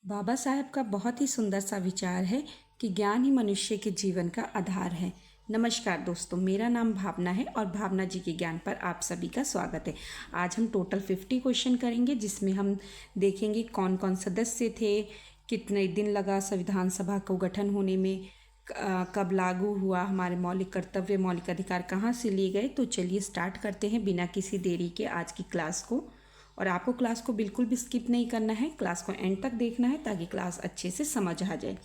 बाबा साहब का बहुत ही सुंदर सा विचार है कि ज्ञान ही मनुष्य के जीवन का आधार है। नमस्कार दोस्तों, मेरा नाम भावना है और भावना जी के ज्ञान पर आप सभी का स्वागत है। आज हम टोटल 50 क्वेश्चन करेंगे, जिसमें हम देखेंगे कौन कौन सदस्य थे, कितने दिन लगा संविधान सभा को गठन होने में, कब लागू हुआ, हमारे मौलिक कर्तव्य मौलिक अधिकार कहाँ से लिए गए। तो चलिए स्टार्ट करते हैं बिना किसी देरी के आज की क्लास को। और आपको क्लास को बिल्कुल भी स्किप नहीं करना है, क्लास को एंड तक देखना है ताकि क्लास अच्छे से समझ आ जाए।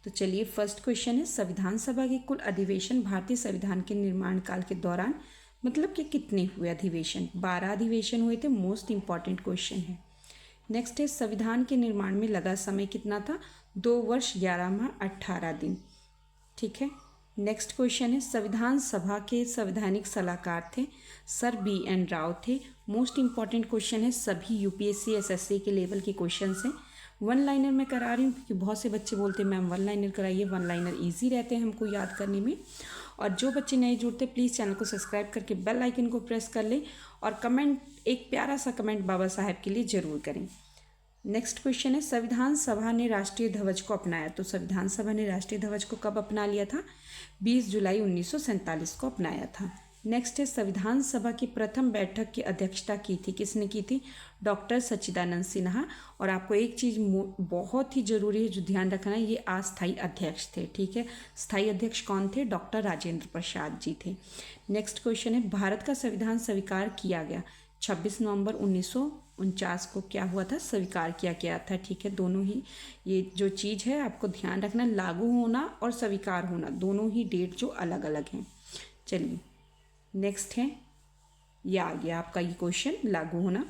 तो चलिए फर्स्ट क्वेश्चन है, संविधान सभा के कुल अधिवेशन भारतीय संविधान के निर्माण काल के दौरान मतलब कि कितने हुए अधिवेशन? 12 अधिवेशन हुए थे। मोस्ट इंपॉर्टेंट क्वेश्चन है। नेक्स्ट है, संविधान के निर्माण में लगा समय कितना था? 2 वर्ष 11 माह 18 दिन। ठीक है। नेक्स्ट क्वेश्चन है, संविधान सभा के संवैधानिक सलाहकार थे सर BN राव थे। मोस्ट इंपॉर्टेंट क्वेश्चन है, सभी UPSC SSC के लेवल के क्वेश्चंस हैं। वन लाइनर में करा रही हूँ क्योंकि बहुत से बच्चे बोलते हैं मैम वन लाइनर कराइए, वन लाइनर ईजी रहते हैं हमको याद करने में। और जो बच्चे नए जुड़ते प्लीज़ चैनल को सब्सक्राइब करके बेल आइकन को प्रेस कर लें और कमेंट, एक प्यारा सा कमेंट बाबा साहब के लिए ज़रूर करें। नेक्स्ट क्वेश्चन है, संविधान सभा ने राष्ट्रीय ध्वज को अपनाया। तो संविधान सभा ने राष्ट्रीय ध्वज को कब अपना लिया था? 20 जुलाई 1947 को अपनाया था। नेक्स्ट है, संविधान सभा की प्रथम बैठक की अध्यक्षता की थी, किसने की थी? डॉक्टर सच्चिदानंद सिन्हा। और आपको एक चीज़ बहुत ही ज़रूरी है जो ध्यान रखना है, ये अस्थायी अध्यक्ष थे। ठीक है, स्थायी अध्यक्ष कौन थे? डॉक्टर राजेंद्र प्रसाद जी थे। नेक्स्ट क्वेश्चन है, भारत का संविधान स्वीकार किया गया 26 नवंबर 1949 को क्या हुआ था? स्वीकार किया गया था। ठीक है, दोनों ही ये जो चीज़ है आपको ध्यान रखना, लागू होना और स्वीकार होना दोनों ही डेट जो अलग अलग हैं। चलिए नेक्स्ट है, ये आ गया आपका ये क्वेश्चन, लागू होना।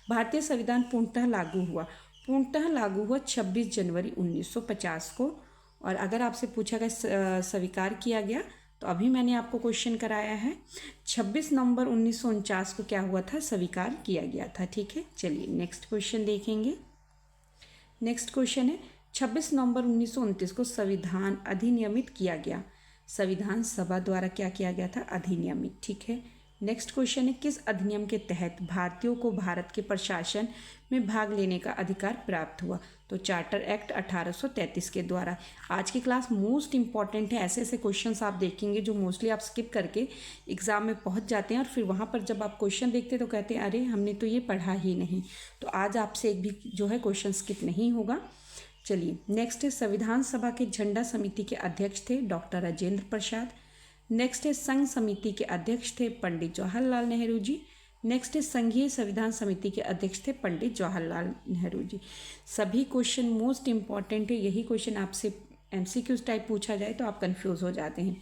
भारतीय संविधान पूर्णतः लागू हुआ 26 जनवरी 1950 को। और अगर आपसे पूछा गया स्वीकार किया गया तो अभी मैंने आपको क्वेश्चन कराया है 26 नवंबर 1949 को क्या हुआ था? स्वीकार किया गया था। ठीक है, चलिए नेक्स्ट क्वेश्चन देखेंगे। नेक्स्ट क्वेश्चन है, 26 नवंबर 1929 को संविधान अधिनियमित किया गया। संविधान सभा द्वारा क्या किया गया था? अधिनियमित। ठीक है। नेक्स्ट क्वेश्चन है, किस अधिनियम के तहत भारतीयों को भारत के प्रशासन में भाग लेने का अधिकार प्राप्त हुआ? तो चार्टर एक्ट 1833 के द्वारा। आज की क्लास मोस्ट इंपॉर्टेंट है। ऐसे ऐसे क्वेश्चंस आप देखेंगे जो मोस्टली आप स्किप करके एग्ज़ाम में पहुंच जाते हैं और फिर वहां पर जब आप क्वेश्चन देखते हैं तो कहते हैं अरे हमने तो ये पढ़ा ही नहीं। तो आज आपसे एक भी जो है क्वेश्चन स्किप नहीं होगा। चलिए नेक्स्ट है, संविधान सभा के झंडा समिति के अध्यक्ष थे डॉक्टर राजेंद्र प्रसाद। नेक्स्ट है, संघ समिति के अध्यक्ष थे पंडित जवाहरलाल नेहरू जी। नेक्स्ट है, संघीय संविधान समिति के अध्यक्ष थे पंडित जवाहरलाल नेहरू जी। सभी क्वेश्चन मोस्ट इंपॉर्टेंट है। यही क्वेश्चन आपसे MCQ टाइप पूछा जाए तो आप कंफ्यूज हो जाते हैं।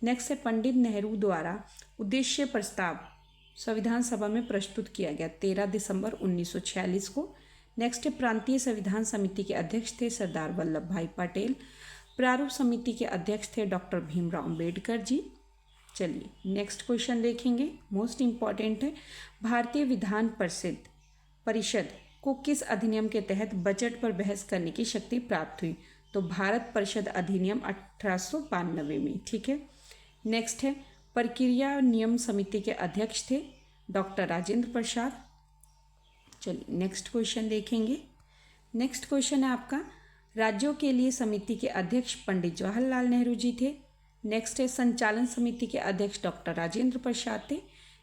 नेक्स्ट है, पंडित नेहरू द्वारा उद्देश्य प्रस्ताव संविधान सभा में प्रस्तुत किया गया 13 दिसंबर 1946 को। नेक्स्ट है, प्रांतीय संविधान समिति के अध्यक्ष थे सरदार वल्लभ भाई पटेल। प्रारूप समिति के अध्यक्ष थे डॉक्टर भीमराव अंबेडकर जी। चलिए नेक्स्ट क्वेश्चन देखेंगे, मोस्ट इंपॉर्टेंट है, भारतीय विधान परिषद को किस अधिनियम के तहत बजट पर बहस करने की शक्ति प्राप्त हुई? तो भारत परिषद अधिनियम 1892 में। ठीक है। नेक्स्ट है, प्रक्रिया नियम समिति के अध्यक्ष थे डॉक्टर राजेंद्र प्रसाद। चलिए नेक्स्ट क्वेश्चन देखेंगे। नेक्स्ट क्वेश्चन है आपका, राज्यों के लिए समिति के अध्यक्ष पंडित जवाहरलाल नेहरू जी थे। नेक्स्ट है, संचालन समिति के अध्यक्ष डॉक्टर राजेंद्र प्रसाद थे।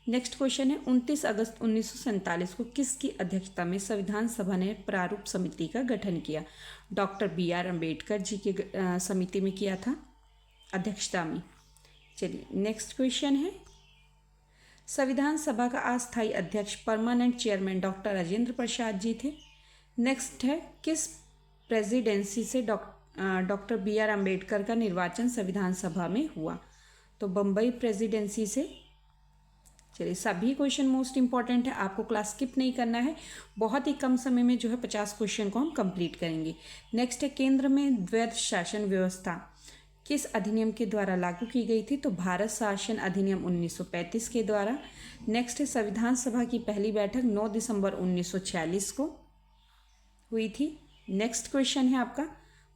नेक्स्ट क्वेश्चन है, 29 अगस्त 1947 को किसकी अध्यक्षता में संविधान सभा ने प्रारूप समिति का गठन किया? डॉक्टर BR अम्बेडकर जी के समिति में किया था, अध्यक्षता में। चलिए नेक्स्ट क्वेश्चन है, संविधान सभा का अस्थायी अध्यक्ष permanent chairman doctor Rajendra Prasad ji थे। नेक्स्ट है, किस प्रेसिडेंसी से डॉक्टर BR अम्बेडकर का निर्वाचन संविधान सभा में हुआ? तो बम्बई प्रेसिडेंसी से। चलिए सभी क्वेश्चन मोस्ट इंपॉर्टेंट है, आपको क्लास स्किप नहीं करना है। बहुत ही कम समय में जो है 50 क्वेश्चन को हम कंप्लीट करेंगे। नेक्स्ट है, केंद्र में द्वैध शासन व्यवस्था किस अधिनियम के द्वारा लागू की गई थी? तो भारत शासन अधिनियम 1935 के द्वारा। नेक्स्ट है, संविधान सभा की पहली बैठक 9 दिसंबर 1946 को हुई थी। नेक्स्ट क्वेश्चन है आपका,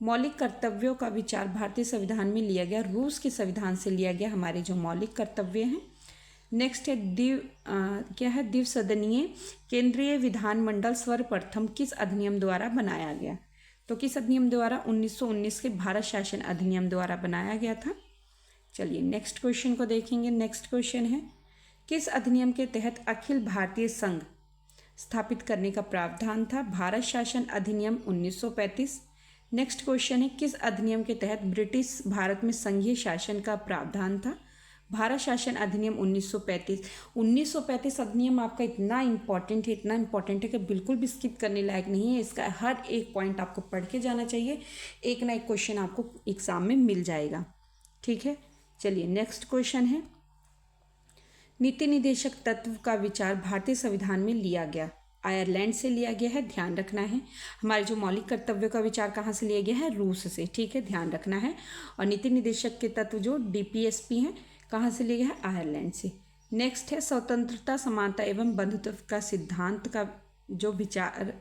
मौलिक कर्तव्यों का विचार भारतीय संविधान में लिया गया, रूस के संविधान से लिया गया हमारे जो मौलिक कर्तव्य हैं। नेक्स्ट है, द्विसदनीय केंद्रीय विधानमंडल सर्वप्रथम किस अधिनियम द्वारा बनाया गया? तो किस अधिनियम द्वारा? 1919 के भारत शासन अधिनियम द्वारा बनाया गया था। चलिए नेक्स्ट क्वेश्चन को देखेंगे। नेक्स्ट क्वेश्चन है, किस अधिनियम के तहत अखिल भारतीय संघ स्थापित करने का प्रावधान था? भारत शासन अधिनियम 1935। नेक्स्ट क्वेश्चन है, किस अधिनियम के तहत ब्रिटिश भारत में संघीय शासन का प्रावधान था? भारत शासन अधिनियम 1935। 1935 अधिनियम आपका इतना इंपॉर्टेंट है कि बिल्कुल भी स्किप करने लायक नहीं है। इसका हर एक पॉइंट आपको पढ़ के जाना चाहिए, एक ना एक क्वेश्चन आपको एग्जाम में मिल जाएगा। ठीक है, चलिए नेक्स्ट क्वेश्चन है, नीति निदेशक तत्व का विचार भारतीय संविधान में लिया गया? आयरलैंड से लिया गया है, ध्यान रखना है। हमारे जो मौलिक कर्तव्यों का विचार कहाँ से लिया गया है? रूस से। ठीक है, ध्यान रखना है। और नीति निदेशक के तत्व जो DPSP हैं, कहाँ से लिया गया है? आयरलैंड से। नेक्स्ट है, स्वतंत्रता, समानता एवं बंधुत्व का सिद्धांत का जो विचार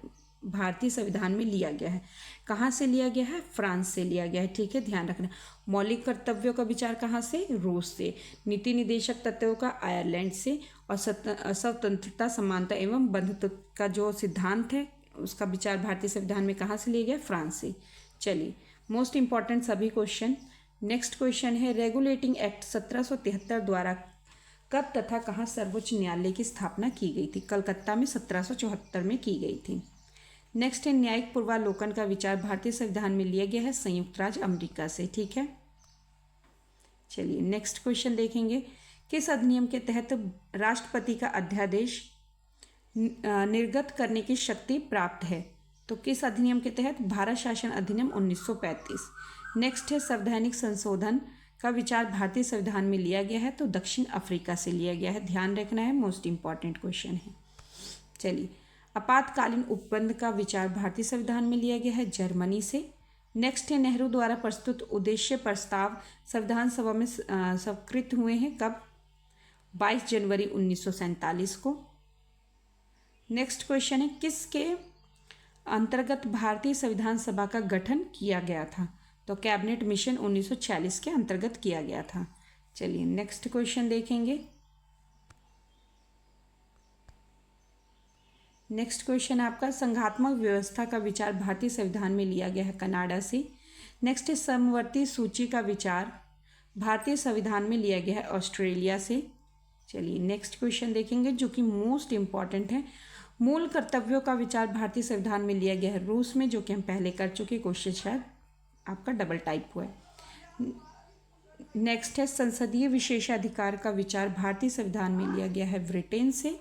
भारतीय संविधान में लिया गया है, कहाँ से लिया गया है? फ्रांस से लिया गया है। ठीक है, ध्यान रखना। मौलिक कर्तव्यों का विचार कहाँ से? रूस से। नीति निदेशक तत्वों का आयरलैंड से। और स्वतंत्रता, समानता एवं बंधुत्व का जो सिद्धांत है उसका विचार भारतीय संविधान में कहाँ से लिया गया? फ्रांस से। चलिए मोस्ट इंपॉर्टेंट सभी क्वेश्चन। नेक्स्ट क्वेश्चन है, रेगुलेटिंग एक्ट 1773 द्वारा कब तथा कहाँ सर्वोच्च न्यायालय की स्थापना की गई थी? कलकत्ता में 1774 में की गई थी। नेक्स्ट है, न्यायिक पूर्वालोकन का विचार भारतीय संविधान में लिया गया है संयुक्त राज्य अमेरिका से। ठीक है, चलिए नेक्स्ट क्वेश्चन देखेंगे, किस अधिनियम के तहत राष्ट्रपति का अध्यादेश निर्गत करने की शक्ति प्राप्त है? तो किस अधिनियम के तहत? भारत शासन अधिनियम 1935। नेक्स्ट है, संवैधानिक संशोधन का विचार भारतीय संविधान में लिया गया है? तो दक्षिण अफ्रीका से लिया गया है, ध्यान रखना है, मोस्ट इंपॉर्टेंट क्वेश्चन है। चलिए, आपातकालीन उपबंध का विचार भारतीय संविधान में लिया गया है? जर्मनी से। नेक्स्ट है, नेहरू द्वारा प्रस्तुत उद्देश्य प्रस्ताव संविधान सभा में स्वीकृत हुए हैं कब? 22 जनवरी 1947 को। नेक्स्ट क्वेश्चन है, किसके अंतर्गत भारतीय संविधान सभा का गठन किया गया था? तो कैबिनेट मिशन 1946 के अंतर्गत किया गया था। चलिए नेक्स्ट क्वेश्चन देखेंगे। नेक्स्ट क्वेश्चन आपका, संघात्मक व्यवस्था का विचार भारतीय संविधान में लिया गया है? कनाडा से। नेक्स्ट है, समवर्ती सूची का विचार भारतीय संविधान में लिया गया है? ऑस्ट्रेलिया से। चलिए नेक्स्ट क्वेश्चन देखेंगे जो कि मोस्ट इंपॉर्टेंट है, मूल कर्तव्यों का विचार भारतीय संविधान में लिया गया है? रूस में, जो कि हम पहले कर चुके। क्वेश्चन शायद आपका डबल टाइप हुआ है। नेक्स्ट है, संसदीय विशेषाधिकार का विचार भारतीय संविधान में लिया गया है? ब्रिटेन से।